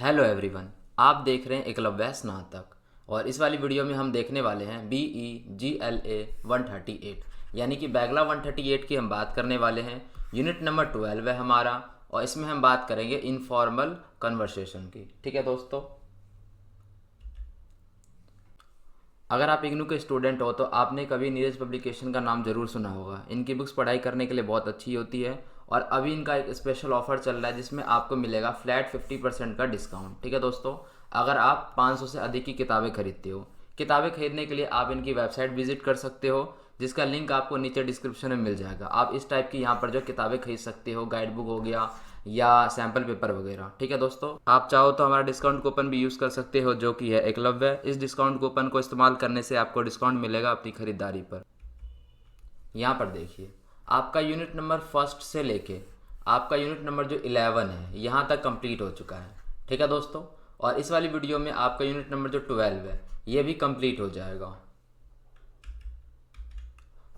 Hello everyone. आप देख रहे हैं एकलव्य स्नातक और इस वाली वीडियो में हम देखने वाले हैं BEGLA 138 यानी कि बैगला 138 की हम बात करने वाले हैं। यूनिट नंबर 12 है हमारा और इसमें हम बात करेंगे इनफॉर्मल कन्वर्सेशन की। ठीक है दोस्तों, अगर आप इग्नू के स्टूडेंट हो तो आपने कभी नीरज पब्लिकेशन का नाम जरूर सुना होगा। इनकी बुक्स पढ़ाई करने के लिए बहुत अच्छी होती है और अभी इनका एक स्पेशल ऑफर चल रहा है जिसमें आपको मिलेगा फ्लैट 50% का डिस्काउंट। ठीक है दोस्तों, अगर आप 500 से अधिक की किताबें खरीदते हो। किताबें खरीदने के लिए आप इनकी वेबसाइट विजिट कर सकते हो जिसका लिंक आपको नीचे डिस्क्रिप्शन में मिल जाएगा। आप इस टाइप की यहाँ पर जो किताबें खरीद सकते हो, गाइड बुक हो गया या सैम्पल पेपर वगैरह। ठीक है दोस्तों, आप चाहो तो हमारा डिस्काउंट कूपन भी यूज़ कर सकते हो जो कि है एकलव्य। इस डिस्काउंट कूपन को इस्तेमाल करने से आपको डिस्काउंट मिलेगा अपनी खरीदारी पर। यहाँ पर देखिए, आपका यूनिट नंबर फर्स्ट से लेके आपका यूनिट नंबर जो 11 है यहाँ तक कंप्लीट हो चुका है। ठीक है दोस्तों, और इस वाली वीडियो में आपका यूनिट नंबर जो 12 है ये भी कंप्लीट हो जाएगा।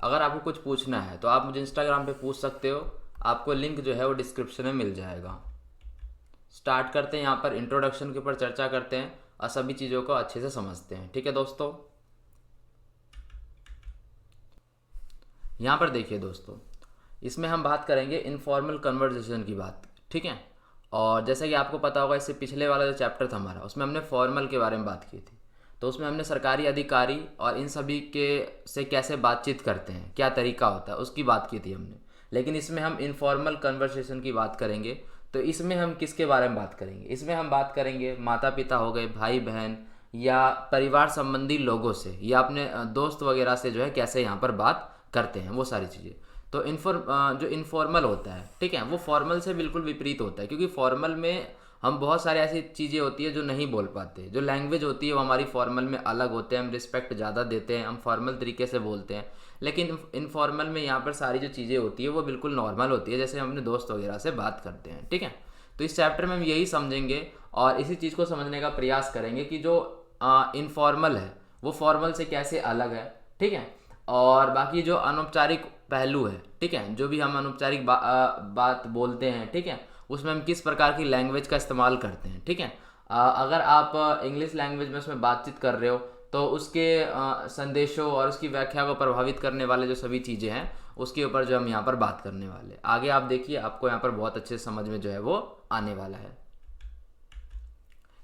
अगर आपको कुछ पूछना है तो आप मुझे इंस्टाग्राम पे पूछ सकते हो, आपको लिंक जो है वो डिस्क्रिप्शन में मिल जाएगा। स्टार्ट करते हैं, यहाँ पर इंट्रोडक्शन के ऊपर चर्चा करते हैं और सभी चीज़ों को अच्छे से समझते हैं। ठीक है दोस्तों, यहाँ पर देखिए दोस्तों, इसमें हम बात करेंगे इनफॉर्मल कन्वर्सेशन की बात। ठीक है, और जैसा कि आपको पता होगा इससे पिछले वाला जो चैप्टर था हमारा उसमें हमने फॉर्मल के बारे में बात की थी। तो उसमें हमने सरकारी अधिकारी और इन सभी के से कैसे बातचीत करते हैं, क्या तरीका होता है, उसकी बात की थी हमने। लेकिन इसमें हम इनफॉर्मल कन्वर्सेशन की बात करेंगे। तो इसमें हम किसके बारे में बात करेंगे? इसमें हम बात करेंगे माता पिता हो गए, भाई बहन या परिवार संबंधी लोगों से या अपने दोस्त वगैरह से जो है कैसे यहाँ पर बात करते हैं, वो सारी चीज़ें। तो जो इनफॉर्मल होता है, ठीक है, वो फॉर्मल से बिल्कुल विपरीत होता है क्योंकि फॉर्मल में हम बहुत सारे ऐसी चीज़ें होती है जो नहीं बोल पाते। जो लैंग्वेज होती है वो हमारी फॉर्मल में अलग होते हैं, हम रिस्पेक्ट ज़्यादा देते हैं, हम फॉर्मल तरीके से बोलते हैं। लेकिन इनफॉर्मल में यहाँ पर सारी जो चीज़ें होती है वो बिल्कुल नॉर्मल होती है, जैसे हम अपने दोस्त वगैरह से बात करते हैं। ठीक है, तो इस चैप्टर में हम यही समझेंगे और इसी चीज़ को समझने का प्रयास करेंगे कि जो इनफॉर्मल है वो फॉर्मल से कैसे अलग है। ठीक है, और बाकी जो अनौपचारिक पहलू है, ठीक है, जो भी हम अनौपचारिक बात बोलते हैं, ठीक है, उसमें हम किस प्रकार की लैंग्वेज का इस्तेमाल करते हैं। ठीक है, अगर आप इंग्लिश लैंग्वेज में उसमें बातचीत कर रहे हो तो उसके संदेशों और उसकी व्याख्या को प्रभावित करने वाले जो सभी चीज़ें हैं उसके ऊपर जो हम यहाँ पर बात करने वाले। आगे आप देखिए, आपको यहाँ पर बहुत अच्छे समझ में जो है वो आने वाला है।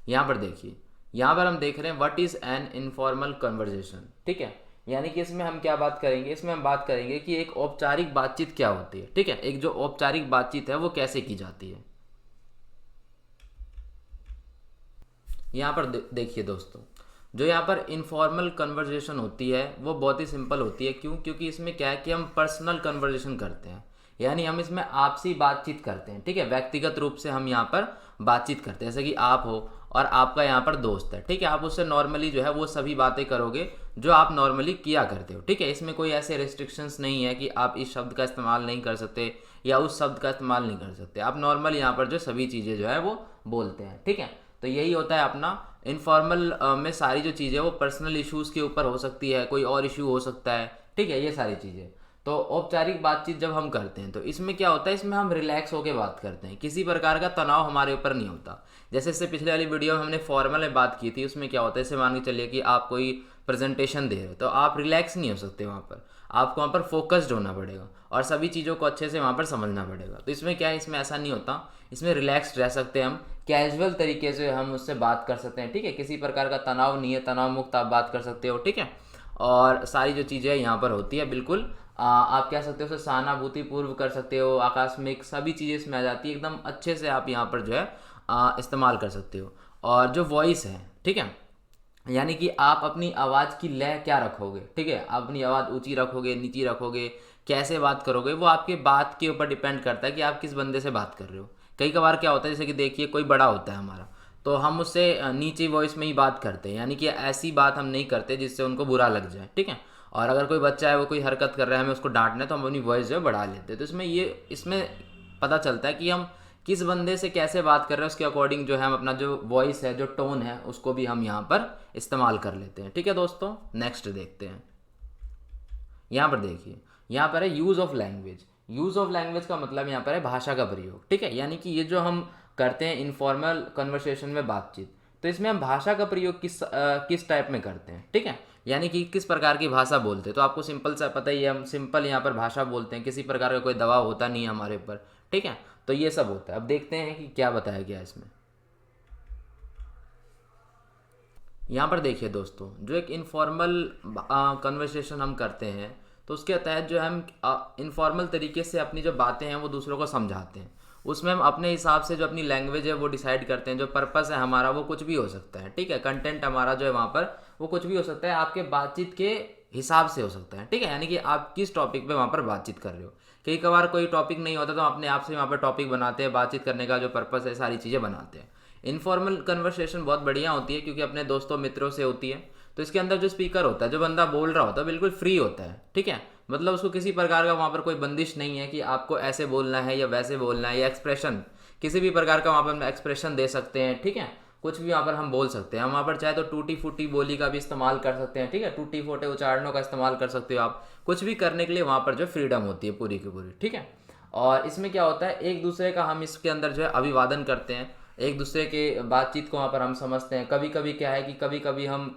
यहाँ पर देखिए, यहाँ पर हम देख रहे हैं what is an informal conversation. ठीक है, यानी कि इसमें हम क्या बात करेंगे? इसमें हम बात करेंगे कि एक औपचारिक बातचीत क्या होती है। ठीक है, एक जो औपचारिक बातचीत है वो कैसे की जाती है। यहाँ पर देखिए दोस्तों, जो यहाँ पर इनफॉर्मल कन्वर्जेशन होती है वो बहुत ही सिंपल होती है। क्यों? क्योंकि इसमें क्या है कि हम पर्सनल कन्वर्जेशन करते हैं, यानी हम इसमें आपसी बातचीत करते हैं। ठीक है, व्यक्तिगत रूप से हम यहाँ पर बातचीत करते हैं, जैसे कि आप हो और आपका यहाँ पर दोस्त है। ठीक है, आप उससे नॉर्मली जो है वो सभी बातें करोगे जो आप नॉर्मली किया करते हो। ठीक है, इसमें कोई ऐसे रेस्ट्रिक्शंस नहीं है कि आप इस शब्द का इस्तेमाल नहीं कर सकते या उस शब्द का इस्तेमाल नहीं कर सकते। आप नॉर्मल यहाँ पर जो सभी चीज़ें जो है वो बोलते हैं। ठीक है, तो यही होता है अपना इनफॉर्मल में सारी जो चीज़ें वो पर्सनल इश्यूज़ के ऊपर हो सकती है, कोई और इशू हो सकता है। ठीक है, ये सारी चीज़ें। तो औपचारिक बातचीत जब हम करते हैं तो इसमें क्या होता है, इसमें हम रिलैक्स होकर बात करते हैं, किसी प्रकार का तनाव हमारे ऊपर नहीं होता। जैसे इससे पिछले वाली वीडियो में हमने फॉर्मल में बात की थी, उसमें क्या होता है, जैसे मान के चलिए कि आप कोई प्रेजेंटेशन दे रहे हो तो आप रिलैक्स नहीं हो सकते वहाँ पर, आपको वहाँ पर फोकस्ड होना पड़ेगा और सभी चीज़ों को अच्छे से वहाँ पर समझना पड़ेगा। तो इसमें क्या है, इसमें ऐसा नहीं होता, इसमें रिलैक्स्ड रह सकते हैं हम, कैजुअल तरीके से हम उससे बात कर सकते हैं। ठीक है, किसी प्रकार का तनाव नहीं है, तनाव मुक्त आप बात कर सकते हो। ठीक है, और सारी जो चीज़ें यहाँ पर होती है बिल्कुल आप कह सकते हो उसे सहानुभूति पूर्व कर सकते हो, आकस्मिक सभी चीज़ें इसमें आ जाती है, एकदम अच्छे से आप यहाँ पर जो है इस्तेमाल कर सकते हो। और जो वॉइस है, ठीक है, यानी कि आप अपनी आवाज़ की लय क्या रखोगे। ठीक है, आप अपनी आवाज़ ऊंची रखोगे, नीची रखोगे, कैसे बात करोगे, वो आपके बात के ऊपर डिपेंड करता है कि आप किस बंदे से बात कर रहे हो। कई कबार क्या होता है, जैसे कि देखिए कोई बड़ा होता है हमारा तो हम उससे नीची वॉइस में ही बात करते हैं, यानी कि ऐसी बात हम नहीं करते जिससे उनको बुरा लग जाए। ठीक है, और अगर कोई बच्चा है वो कोई हरकत कर रहा है, हमें उसको डांटना है तो हम अपनी वॉइस जो है बढ़ा लेते हैं। तो इसमें पता चलता है कि हम किस बंदे से कैसे बात कर रहे हैं, उसके अकॉर्डिंग जो है हम अपना जो वॉइस है, जो टोन है, उसको भी हम यहाँ पर इस्तेमाल कर लेते हैं। ठीक है दोस्तों, नेक्स्ट देखते हैं। यहाँ पर देखिए, यहाँ पर है use of language. Use of language का मतलब यहाँ पर है भाषा का प्रयोग। ठीक है, यानी कि ये जो हम करते हैं इनफॉर्मल कन्वर्सेशन में बातचीत, तो इसमें हम भाषा का प्रयोग किस टाइप में करते हैं, ठीक है, यानी कि किस प्रकार की भाषा बोलते हैं। तो आपको सिंपल सा पता ही है, हम सिंपल यहाँ पर भाषा बोलते हैं, किसी प्रकार का कोई दबाव होता नहीं है हमारे ऊपर, ठीक है। तो ये सब होता है। अब देखते हैं कि क्या बताया गया है इसमें। यहाँ पर देखिए दोस्तों, जो एक इनफॉर्मल कन्वर्सेशन हम करते हैं, तो उसके तहत जो हम इनफॉर्मल तरीके से अपनी जो बातें हैं वो दूसरों को समझाते हैं। उसमें हम अपने हिसाब से जो अपनी लैंग्वेज है वो डिसाइड करते हैं, जो पर्पस है हमारा वो कुछ भी हो सकता है, ठीक है। कंटेंट हमारा जो है वहाँ पर वो कुछ भी हो सकता है, आपके बातचीत के हिसाब से हो सकता है, ठीक है, यानी कि आप किस टॉपिक पे वहाँ पर बातचीत कर रहे हो। कई कभार कोई टॉपिक नहीं होता तो अपने आप से वहाँ पर टॉपिक बनाते हैं, बातचीत करने का जो पर्पस है सारी चीज़ें बनाते हैं। इनफॉर्मल कन्वर्सेशन बहुत बढ़िया होती है क्योंकि अपने दोस्तों मित्रों से होती है। तो इसके अंदर जो स्पीकर होता है, जो बंदा बोल रहा होता है, बिल्कुल फ्री होता है, ठीक है। मतलब उसको किसी प्रकार का वहाँ पर कोई बंदिश नहीं है कि आपको ऐसे बोलना है या वैसे बोलना है, या एक्सप्रेशन किसी भी प्रकार का वहाँ पर हम एक्सप्रेशन दे सकते हैं, ठीक है। कुछ भी वहाँ पर हम बोल सकते हैं। हम वहाँ पर चाहे तो टूटी फूटी बोली का भी इस्तेमाल कर सकते हैं, ठीक है, टूटी फूटे उच्चारणों का इस्तेमाल कर सकते हो आप। कुछ भी करने के लिए वहाँ पर जो फ्रीडम होती है पूरी की पूरी, ठीक है। और इसमें क्या होता है, एक दूसरे का हम इसके अंदर जो है अभिवादन करते हैं, एक दूसरे के बातचीत को वहाँ पर हम समझते हैं। कभी कभी क्या है कि कभी कभी हम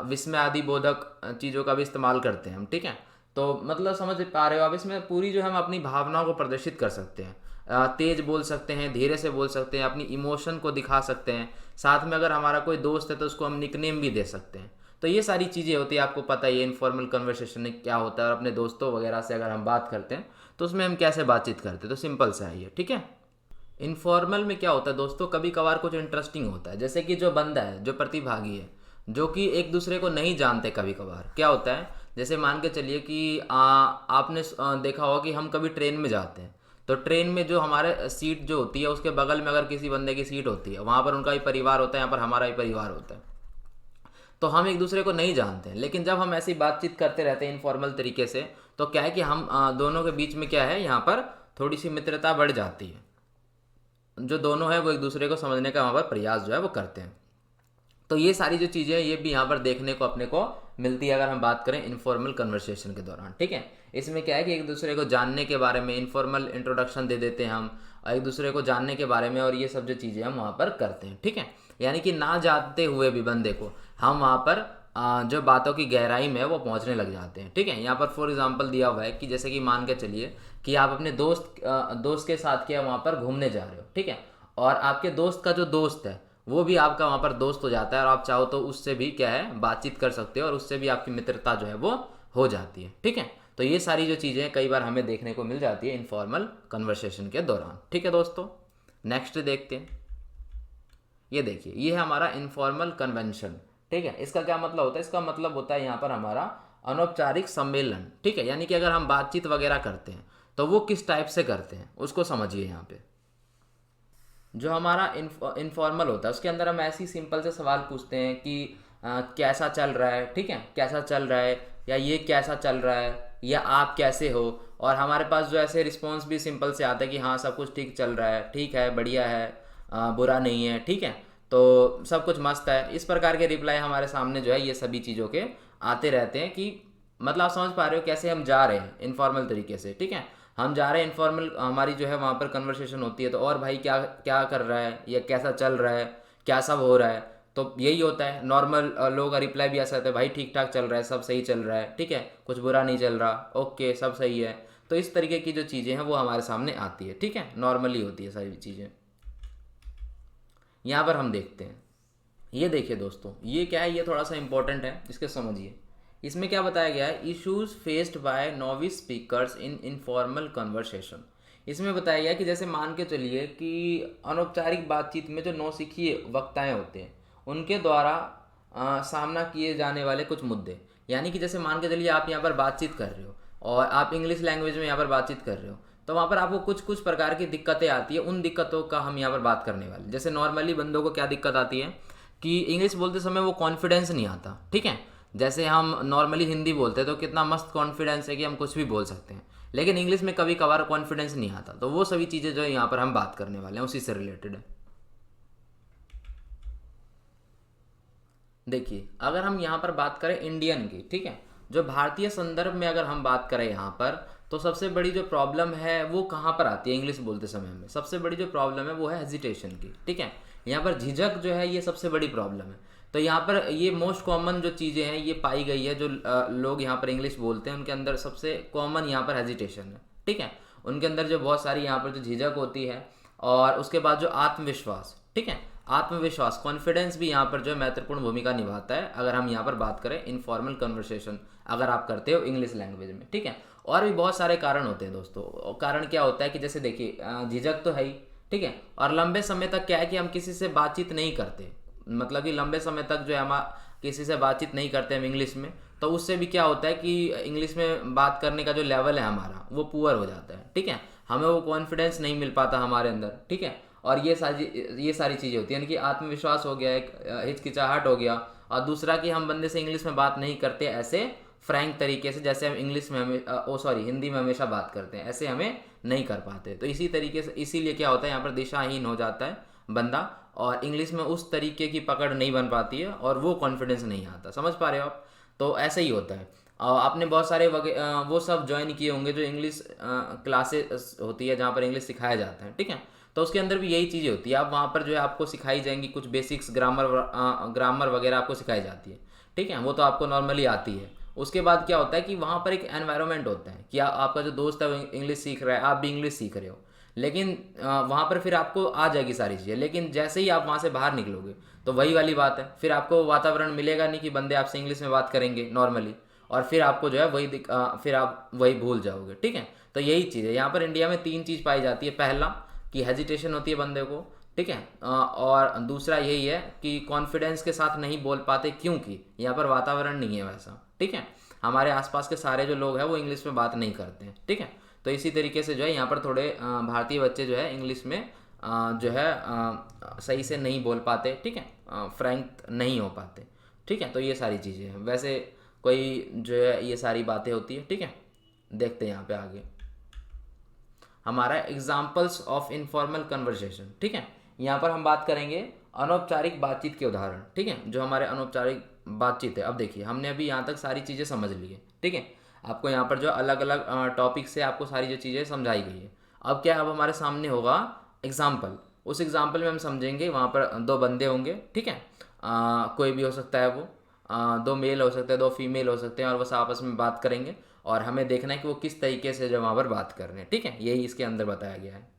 विस्मय आदि बोधक चीज़ों का भी इस्तेमाल करते हैं हम, ठीक है। तो मतलब समझ पा रहे हो आप, इसमें पूरी जो हम अपनी भावनाओं को प्रदर्शित कर सकते हैं। तेज बोल सकते हैं, धीरे से बोल सकते हैं, अपनी इमोशन को दिखा सकते हैं। साथ में अगर हमारा कोई दोस्त है तो उसको हम निकनेम भी दे सकते हैं। तो ये सारी चीज़ें होती है, आपको पता ही है इनफॉर्मल कन्वर्सेशन में क्या होता है। और अपने दोस्तों वगैरह से अगर हम बात करते हैं तो उसमें हम कैसे बातचीत करते हैं, तो सिंपल सा है ये, ठीक है। इनफॉर्मल में क्या होता है दोस्तों, कभी कभार कुछ इंटरेस्टिंग होता है, जैसे कि जो बंदा है, जो प्रतिभागी है, जो कि एक दूसरे को नहीं जानते, कभी कभार क्या होता है, जैसे मान के चलिए कि आपने देखा होगा कि हम कभी ट्रेन में जाते हैं, तो ट्रेन में जो हमारे सीट जो होती है उसके बगल में अगर किसी बंदे की सीट होती है, वहाँ पर उनका भी परिवार होता है, यहाँ पर हमारा भी परिवार होता है। तो हम एक दूसरे को नहीं जानते हैं, लेकिन जब हम ऐसी बातचीत करते रहते हैं इनफॉर्मल तरीके से, तो क्या है कि हम दोनों के बीच में क्या है, यहाँ पर थोड़ी सी मित्रता बढ़ जाती है। जो दोनों है वो एक दूसरे को समझने का वहाँ पर प्रयास जो है वो करते हैं। तो ये सारी जो चीज़ें हैं ये भी यहाँ पर देखने को अपने को मिलती है अगर हम बात करें इनफॉर्मल कन्वर्सेशन के दौरान, ठीक है। इसमें क्या है कि एक दूसरे को जानने के बारे में इनफॉर्मल इंट्रोडक्शन दे देते हैं हम, एक दूसरे को जानने के बारे में, और ये सब जो चीज़ें हम वहाँ पर करते हैं, ठीक है। यानी कि ना जानते हुए भी बंदे को हम वहाँ पर जो बातों की गहराई में है वो पहुँचने लग जाते हैं, ठीक है। यहाँ पर फॉर एग्जाम्पल दिया हुआ है कि जैसे कि मान के चलिए कि आप अपने दोस्त के साथ क्या वहाँ पर घूमने जा रहे हो, ठीक है, और आपके दोस्त का जो दोस्त है वो भी आपका वहाँ पर दोस्त हो जाता है, और आप चाहो तो उससे भी क्या है बातचीत कर सकते हो, और उससे भी आपकी मित्रता जो है वो हो जाती है, ठीक है। तो ये सारी जो चीज़ें कई बार हमें देखने को मिल जाती है इनफॉर्मल कन्वर्सेशन के दौरान, ठीक है दोस्तों। नेक्स्ट देखते हैं। ये देखिए, ये है हमारा इनफॉर्मल कन्वेंशन, ठीक है। इसका क्या मतलब होता है, इसका मतलब होता है यहाँ पर हमारा अनौपचारिक सम्मेलन, ठीक है। यानी कि अगर हम बातचीत वगैरह करते हैं तो वो किस टाइप से करते हैं उसको समझिए। यहाँ पे जो हमारा इनफॉर्मल होता है उसके अंदर हम ऐसी सिंपल से सवाल पूछते हैं कि कैसा चल रहा है, ठीक है, कैसा चल रहा है, या ये कैसा चल रहा है, या आप कैसे हो। और हमारे पास जो ऐसे रिस्पॉन्स भी सिंपल से आता है कि हाँ सब कुछ ठीक चल रहा है, ठीक है, बढ़िया है, बुरा नहीं है, ठीक है, तो सब कुछ मस्त है। इस प्रकार के रिप्लाई हमारे सामने जो है ये सभी चीज़ों के आते रहते हैं कि मतलब आप समझ पा रहे हो कैसे हम जा रहे हैं इनफॉर्मल तरीके से, ठीक है। हम जा रहे हैं इनफॉर्मल, हमारी जो है वहाँ पर कन्वर्सेशन होती है, तो और भाई क्या क्या कर रहा है, या कैसा चल रहा है, क्या सब हो रहा है, तो यही होता है। नॉर्मल लोगों का रिप्लाई भी ऐसा होता है, भाई ठीक ठाक चल रहा है, सब सही चल रहा है, ठीक है, कुछ बुरा नहीं चल रहा, ओके सब सही है। तो इस तरीके की जो चीज़ें हैं वो हमारे सामने आती है, ठीक है, नॉर्मली होती है सारी चीज़ें। यहाँ पर हम देखते हैं, ये देखिए दोस्तों, ये क्या है, ये थोड़ा सा इंपॉर्टेंट है, इसके समझिए। इसमें क्या बताया गया है, issues faced by novice speakers in informal conversation. इसमें बताया गया है कि जैसे मान के चलिए कि अनौपचारिक बातचीत में जो नौसिखिए वक्ताएं होते हैं उनके द्वारा सामना किए जाने वाले कुछ मुद्दे। यानी कि जैसे मान के चलिए आप यहाँ पर बातचीत कर रहे हो और आप इंग्लिश लैंग्वेज में यहाँ पर बातचीत कर रहे हो, तो वहाँ पर आपको कुछ कुछ प्रकार की दिक्कतें आती है। उन दिक्कतों का हम यहाँ पर बात करने वाले। जैसे नॉर्मली बंदों को क्या दिक्कत आती है कि इंग्लिश बोलते समय वो कॉन्फिडेंस नहीं आता, ठीक है। जैसे हम नॉर्मली हिंदी बोलते हैं तो कितना मस्त कॉन्फिडेंस है कि हम कुछ भी बोल सकते हैं, लेकिन इंग्लिश में कभी कभार कॉन्फिडेंस नहीं आता। तो वो सभी चीज़ें जो है यहाँ पर हम बात करने वाले हैं उसी से रिलेटेड है। देखिए, अगर हम यहाँ पर बात करें इंडियन की, ठीक है, जो भारतीय संदर्भ में अगर हम बात करें यहाँ पर, तो सबसे बड़ी जो प्रॉब्लम है वो कहाँ पर आती है इंग्लिश बोलते समय में? सबसे बड़ी जो प्रॉब्लम है वो है हेजिटेशन की, ठीक है। यहाँ पर झिझक जो है ये सबसे बड़ी प्रॉब्लम है। तो यहाँ पर ये मोस्ट कॉमन जो चीज़ें हैं ये पाई गई है, जो लोग यहाँ पर इंग्लिश बोलते हैं उनके अंदर सबसे कॉमन यहाँ पर हेजिटेशन है, ठीक है। उनके अंदर जो बहुत सारी यहाँ पर जो झिझक होती है, और उसके बाद जो आत्मविश्वास, ठीक है, आत्मविश्वास, कॉन्फिडेंस भी यहाँ पर जो है महत्वपूर्ण भूमिका निभाता है, अगर हम यहाँ पर बात करें इनफॉर्मल कन्वर्सेशन अगर आप करते हो इंग्लिश लैंग्वेज में, ठीक है। और भी बहुत सारे कारण होते हैं दोस्तों। कारण क्या होता है कि जैसे देखिए झिझक तो है ही, ठीक है, और लंबे समय तक क्या है कि हम किसी से बातचीत नहीं करते, मतलब कि लंबे समय तक जो है हम किसी से बातचीत नहीं करते हम इंग्लिश में, तो उससे भी क्या होता है कि इंग्लिश में बात करने का जो लेवल है हमारा वो पुअर हो जाता है, ठीक है। हमें वो कॉन्फिडेंस नहीं मिल पाता हमारे अंदर, ठीक है। और ये सारी चीज़ें होती हैं, यानी कि आत्मविश्वास हो गया, एक हिचकिचाहट हो गया, और दूसरा कि हम बंदे से इंग्लिश में बात नहीं करते ऐसे फ्रैंक तरीके से, जैसे हम इंग्लिश में हिंदी में हमेशा बात करते हैं, ऐसे हमें नहीं कर पाते। तो इसी तरीके से इसीलिए क्या होता है यहाँ पर दिशाहीन हो जाता है बंदा, और इंग्लिश में उस तरीके की पकड़ नहीं बन पाती है, और वो कॉन्फिडेंस नहीं आता। समझ पा रहे हो आप? तो ऐसे ही होता है। आपने बहुत सारे वो सब ज्वाइन किए होंगे जो इंग्लिश क्लासेस होती है जहाँ पर इंग्लिश सिखाया जाता है, ठीक है। तो उसके अंदर भी यही चीज़ें होती है, आप वहाँ पर जो है आपको सिखाई जाएंगी कुछ बेसिक्स, ग्रामर वगैरह आपको सिखाई जाती है, ठीक है, वो तो आपको नॉर्मली आती है। उसके बाद क्या होता है कि वहाँ पर एक एनवायरनमेंट होता है कि आपका जो दोस्त है वो इंग्लिश सीख रहा है, आप भी इंग्लिश सीख रहे हो, लेकिन वहाँ पर फिर आपको आ जाएगी सारी चीज़ें, लेकिन जैसे ही आप वहाँ से बाहर निकलोगे तो वही वाली बात है, फिर आपको वातावरण मिलेगा नहीं कि बंदे आपसे इंग्लिश में बात करेंगे नॉर्मली, और फिर आपको जो है फिर आप वही भूल जाओगे, ठीक है। तो यही चीज़ है यहाँ पर इंडिया में, तीन चीज़ पाई जाती है। पहला कि हेजिटेशन होती है बंदे को, ठीक है, और दूसरा यही है कि कॉन्फिडेंस के साथ नहीं बोल पाते क्योंकि यहाँ पर वातावरण नहीं है वैसा, ठीक है। हमारे आसपास के सारे जो लोग हैं वो इंग्लिश में बात नहीं करते हैं, ठीक है। तो इसी तरीके से जो है यहाँ पर थोड़े भारतीय बच्चे जो है इंग्लिश में जो है सही से नहीं बोल पाते, ठीक है, फ्रैंक नहीं हो पाते, ठीक है। तो ये सारी चीज़ें हैं, वैसे कोई जो है ये सारी बातें होती है, ठीक है। देखते हैं यहाँ पे आगे हमारा एग्जाम्पल्स ऑफ इनफॉर्मल कन्वर्सेशन, ठीक है। यहाँ पर हम बात करेंगे अनौपचारिक बातचीत के उदाहरण, ठीक है, जो हमारे अनौपचारिक बातचीत है। अब देखिए हमने अभी यहाँ तक सारी चीज़ें समझ ली है, ठीक है। आपको यहाँ पर जो अलग अलग टॉपिक से आपको सारी जो चीज़ें समझाई गई है। अब क्या, अब हमारे सामने होगा एग्जाम्पल। उस एग्जाम्पल में हम समझेंगे, वहाँ पर दो बंदे होंगे, ठीक है, कोई भी हो सकता है वो, दो मेल हो सकते हैं, दो फीमेल हो सकते हैं, और बस आपस में बात करेंगे, और हमें देखना है कि वो किस तरीके से जो वहाँ पर बात कर रहे हैं, ठीक है। यही इसके अंदर बताया गया है।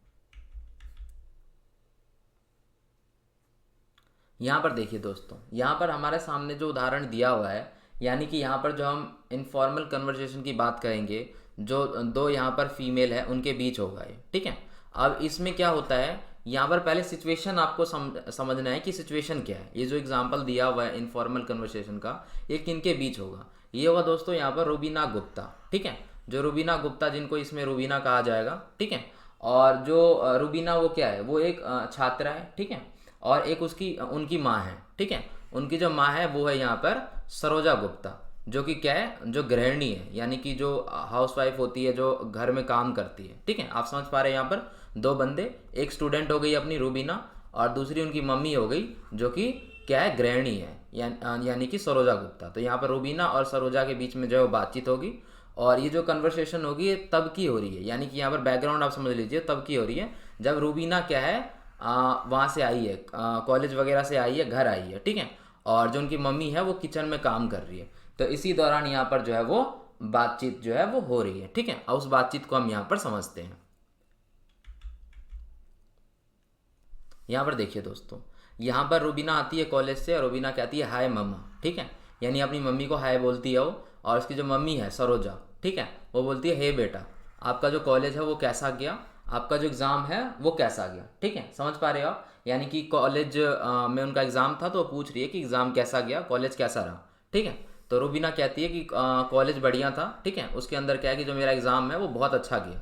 यहाँ पर देखिए दोस्तों, यहाँ पर हमारे सामने जो उदाहरण दिया हुआ है, यानी कि यहाँ पर जो हम इनफॉर्मल कन्वर्सेशन की बात करेंगे, जो दो यहाँ पर फीमेल है उनके बीच होगा ये, ठीक है। अब इसमें क्या होता है, यहाँ पर पहले सिचुएशन आपको समझना है कि सिचुएशन क्या है। ये जो एग्जांपल दिया हुआ है इनफॉर्मल कन्वर्सेशन का, ये किनके बीच होगा? ये होगा दोस्तों यहाँ पर रुबीना गुप्ता, ठीक है, जो रुबीना गुप्ता, जिनको इसमें रुबीना कहा जाएगा, ठीक है। और जो रुबीना वो क्या है, वो एक छात्रा है, ठीक है, और एक उसकी उनकी माँ है, ठीक है। उनकी जो माँ है वो है यहाँ पर सरोजा गुप्ता, जो कि क्या है, जो गृहिणी है, यानी कि जो हाउसवाइफ होती है, जो घर में काम करती है, ठीक है। आप समझ पा रहे हैं यहाँ पर दो बंदे, एक स्टूडेंट हो गई अपनी रूबीना, और दूसरी उनकी मम्मी हो गई जो कि क्या है, गृहिणी है, यानी कि सरोजा गुप्ता। तो यहाँ पर रूबीना और सरोजा के बीच में जो है वो बातचीत होगी, और ये जो कन्वर्सेशन होगी ये तब की हो रही है, यानी कि यहाँ पर बैकग्राउंड आप समझ लीजिए, तब की हो रही है जब रूबीना क्या है, वहाँ से आई है, कॉलेज वगैरह से आई है, घर आई है, ठीक है, और जो उनकी मम्मी है वो किचन में काम कर रही है। तो इसी दौरान यहाँ पर जो है वो बातचीत जो है वो हो रही है, ठीक है। और उस बातचीत को हम यहाँ पर समझते हैं। यहाँ पर देखिए दोस्तों, यहाँ पर रुबीना आती है कॉलेज से, और रुबीना कहती है हाय मम्मा, ठीक है, यानी अपनी मम्मी को हाय बोलती है वो। और उसकी जो मम्मी है सरोजा, ठीक है, वो बोलती है हे बेटा, आपका जो कॉलेज है वो कैसा गया, आपका जो एग्ज़ाम है वो कैसा गया, ठीक है। समझ पा रहे हो आप? यानी कि कॉलेज में उनका एग्ज़ाम था, तो वो पूछ रही है कि एग्ज़ाम कैसा गया, कॉलेज कैसा रहा, ठीक है। तो रुबीना कहती है कि कॉलेज बढ़िया था, ठीक है, उसके अंदर क्या है कि जो मेरा एग्ज़ाम है वो बहुत अच्छा गया।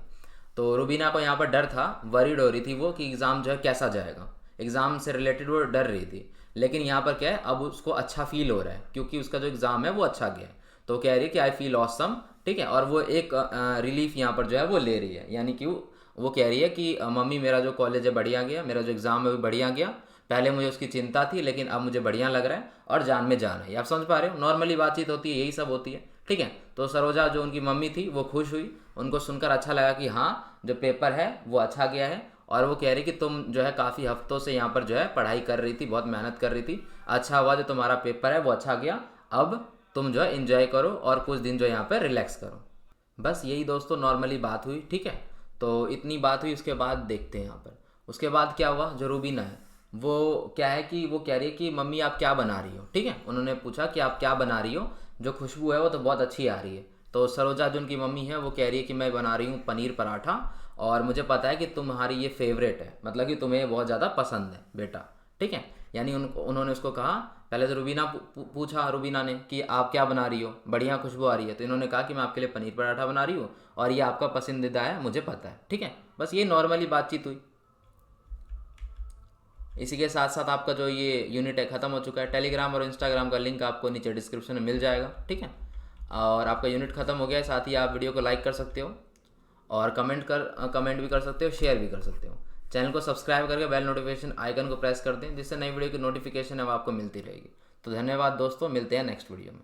तो रुबीना को यहाँ पर डर था, वरीड हो रही थी वो कि एग्ज़ाम जो है कैसा जाएगा, एग्ज़ाम से रिलेटेड वो डर रही थी। लेकिन यहाँ पर क्या है, अब उसको अच्छा फील हो रहा है क्योंकि उसका जो एग्ज़ाम है वो अच्छा गया है। तो कह रही है कि आई फील ऑसम, ठीक है, और वो एक रिलीफ यहाँ पर जो है वो ले रही है, यानी कि वो कह रही है कि मम्मी मेरा जो कॉलेज है बढ़िया गया, मेरा जो एग्ज़ाम है वो बढ़िया गया, पहले मुझे उसकी चिंता थी लेकिन अब मुझे बढ़िया लग रहा है, और जान में जान है। आप समझ पा रहे हो, नॉर्मली बातचीत होती है, यही सब होती है, ठीक है। तो सरोजा जो उनकी मम्मी थी वो खुश हुई, उनको सुनकर अच्छा लगा कि हाँ जो पेपर है वो अच्छा गया है। और वो कह रही कि तुम जो है काफ़ी हफ्तों से यहाँ पर जो है पढ़ाई कर रही थी, बहुत मेहनत कर रही थी, अच्छा हुआ जो तुम्हारा पेपर है वो अच्छा गया, अब तुम जो है इंजॉय करो और कुछ दिन जो यहाँ पर रिलैक्स करो। बस यही दोस्तों नॉर्मली बात हुई, ठीक है। तो इतनी बात हुई, उसके बाद देखते हैं यहाँ पर उसके बाद क्या हुआ। जो रूबीना है वो क्या है कि वो कह रही है कि मम्मी आप क्या बना रही हो, ठीक है। उन्होंने पूछा कि आप क्या बना रही हो, जो खुशबू है वो तो बहुत अच्छी आ रही है। तो सरोजा जो उनकी मम्मी है वो कह रही है कि मैं बना रही हूँ पनीर पराठा, और मुझे पता है कि तुम्हारी ये फेवरेट है, मतलब कि तुम्हें बहुत ज़्यादा पसंद है बेटा, ठीक है। यानी उन्होंने उसको कहा, पहले तो रूबीना पूछा रूबीना ने कि आप क्या बना रही हो, बढ़िया खुशबू आ रही है। तो इन्होंने कहा कि मैं आपके लिए पनीर पराठा बना रही हूँ और ये आपका पसंदीदा है मुझे पता है, ठीक है। बस ये नॉर्मली बातचीत हुई। इसी के साथ साथ आपका जो ये यूनिट है ख़त्म हो चुका है। टेलीग्राम और इंस्टाग्राम का लिंक आपको नीचे डिस्क्रिप्शन में मिल जाएगा, ठीक है। और आपका यूनिट ख़त्म हो गया है। साथ ही आप वीडियो को लाइक कर सकते हो और कमेंट भी कर सकते हो, शेयर भी कर सकते हो। चैनल को सब्सक्राइब करके बेल नोटिफिकेशन आइकन को प्रेस कर दें, जिससे नई वीडियो की नोटिफिकेशन है वो आपको मिलती रहेगी। तो धन्यवाद दोस्तों, मिलते हैं नेक्स्ट वीडियो में।